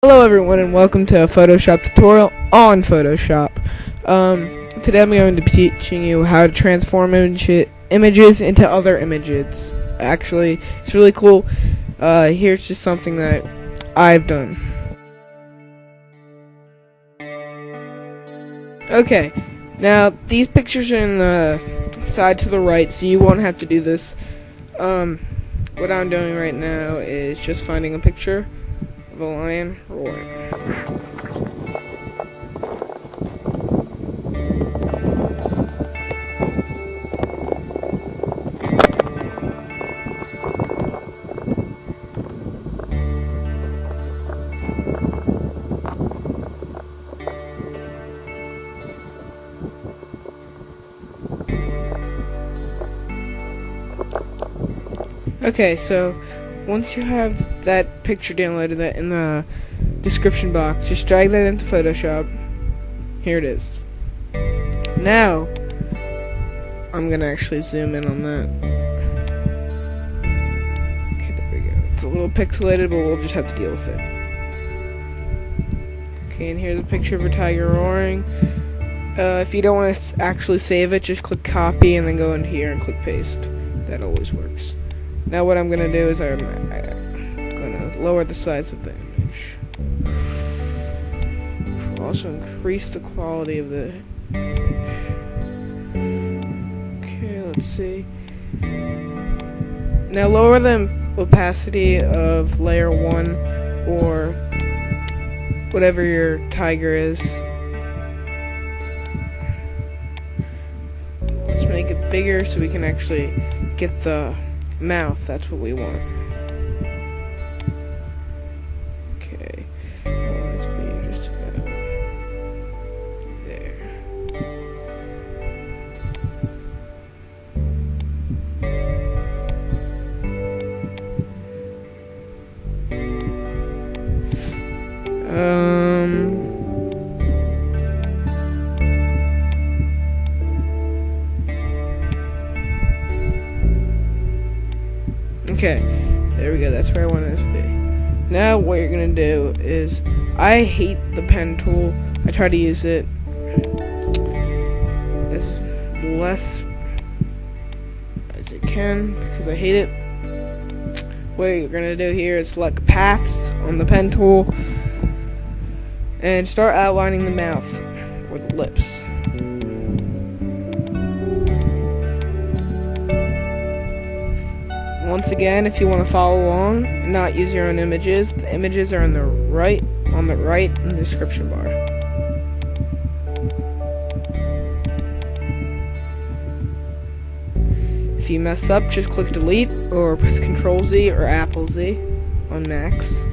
Hello everyone and welcome to a Photoshop tutorial on Photoshop. Today I'm going to be teaching you how to transform images into other images. Actually, it's really cool. Here's just something that I've done. Okay, now these pictures are in the side to the right, so you won't have to do this. What I'm doing right now is just finding a picture of a lion roaring. Okay, so once you have that picture downloaded that in the description box, just drag that into Photoshop. Here it is. Now, I'm going to actually zoom in on that. Okay, there we go. It's a little pixelated, but we'll just have to deal with it. Okay, and here's a picture of a tiger roaring. If you don't want to actually save it, just click copy and then go into here and click paste. That always works. Now what I'm going to do is I'm going to lower the size of the image. Also increase the quality of the image. Okay, let's see. Now lower the opacity of layer 1 or whatever your tiger is. Let's make it bigger so we can actually get the mouth. That's what we want. Okay, I want it to be just about there. Okay, there we go, that's where I want it to be. Now what you're going to do is, I hate the pen tool. I try to use it as less as it can because I hate it. What you're going to do here is select paths on the pen tool and start outlining the mouth or the lips. Once again, if you want to follow along and not use your own images, the images are on the right in the description bar. If you mess up, just click delete or press Ctrl Z or Apple Z on Macs.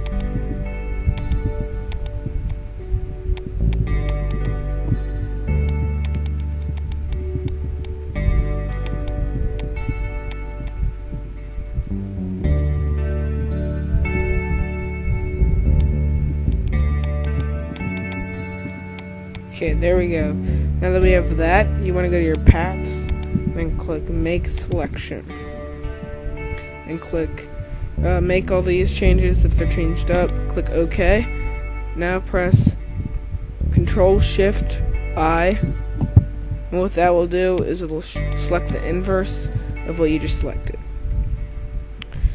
Okay, there we go. Now that we have that, you want to go to your paths, then click Make Selection. And click Make all these changes if they're changed up. Click OK. Now press Ctrl-Shift-I. And what that will do is it will select the inverse of what you just selected.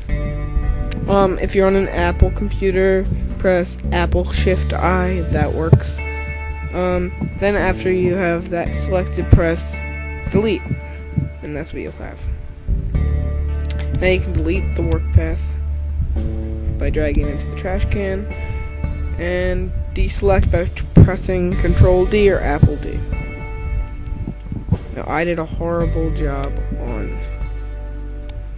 If you're on an Apple computer, press Apple-Shift-I. That works. Then after you have that selected, press delete, and that's what you'll have. Now you can delete the work path by dragging it into the trash can, and deselect by pressing Ctrl D or Apple D. Now I did a horrible job on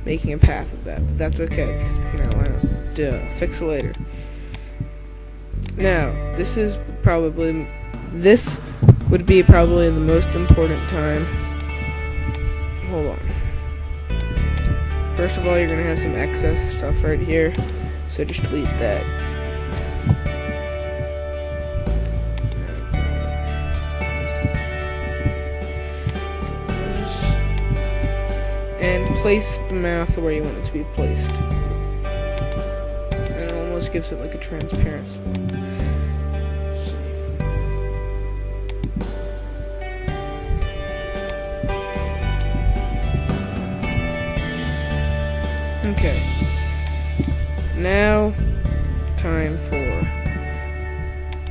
making a path of that, but that's okay because we can outline it. Fix it later. Now this would be probably the most important time. Hold on. First of all, you're going to have some excess stuff right here, so just delete that. And place the mouth where you want it to be placed. And it almost gives it like a transparency.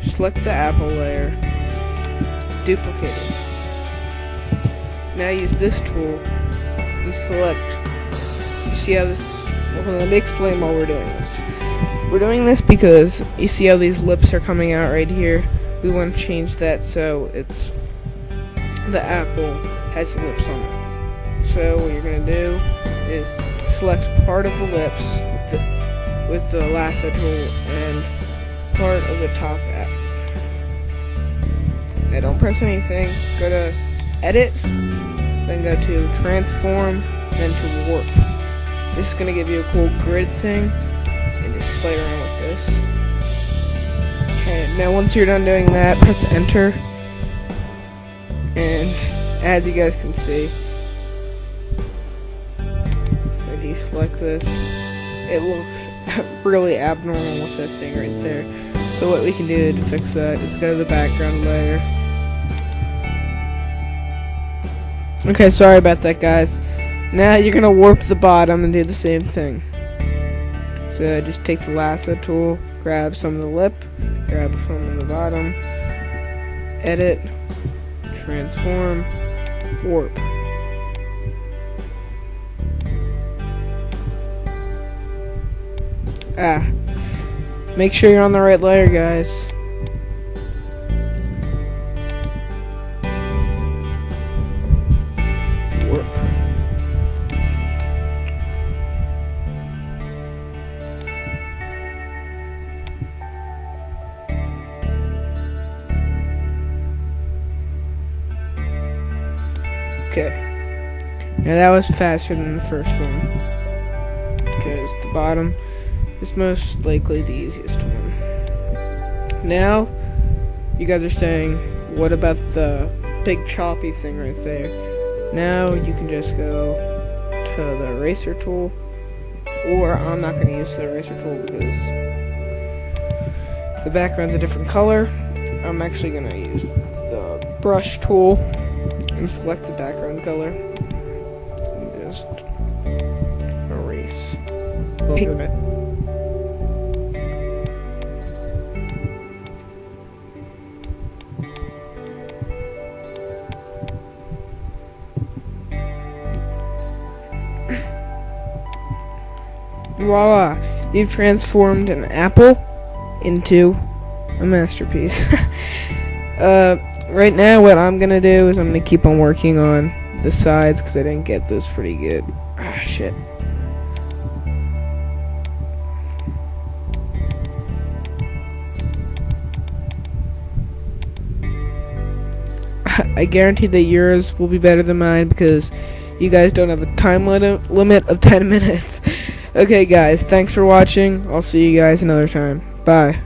4. Select the apple layer, duplicate it. Now use this tool and select. You see how this? Well, let me explain why we're doing this. We're doing this because you see how these lips are coming out right here. We want to change that so it's the apple has lips on it. So what you're gonna do is select part of the lips with the lasso tool and part of the top app. Now don't press anything. Go to Edit, then go to Transform, then to Warp. This is gonna give you a cool grid thing, and just play around with this. Okay, now once you're done doing that, press Enter, and as you guys can see, if I deselect this, it looks really abnormal with that thing right there. So what we can do to fix that is go to the background layer. Okay, sorry about that, guys. Now you're gonna warp the bottom and do the same thing. So just take the lasso tool, grab some of the lip, grab from the bottom, edit, transform, warp. Make sure you're on the right layer, guys. Warp. Okay. Now that was faster than the first one, because the bottom is most likely the easiest one. Now, you guys are saying, what about the big choppy thing right there? Now you can just go to the eraser tool, or I'm not going to use the eraser tool because the background's a different color. I'm actually going to use the brush tool and select the background color and just erase both of it. Voila! You've transformed an apple into a masterpiece. Right now what I'm gonna do is I'm gonna keep on working on the sides because I didn't get those pretty good. Shit. I guarantee that yours will be better than mine because you guys don't have a time limit of 10 minutes. Okay, guys, thanks for watching. I'll see you guys another time. Bye.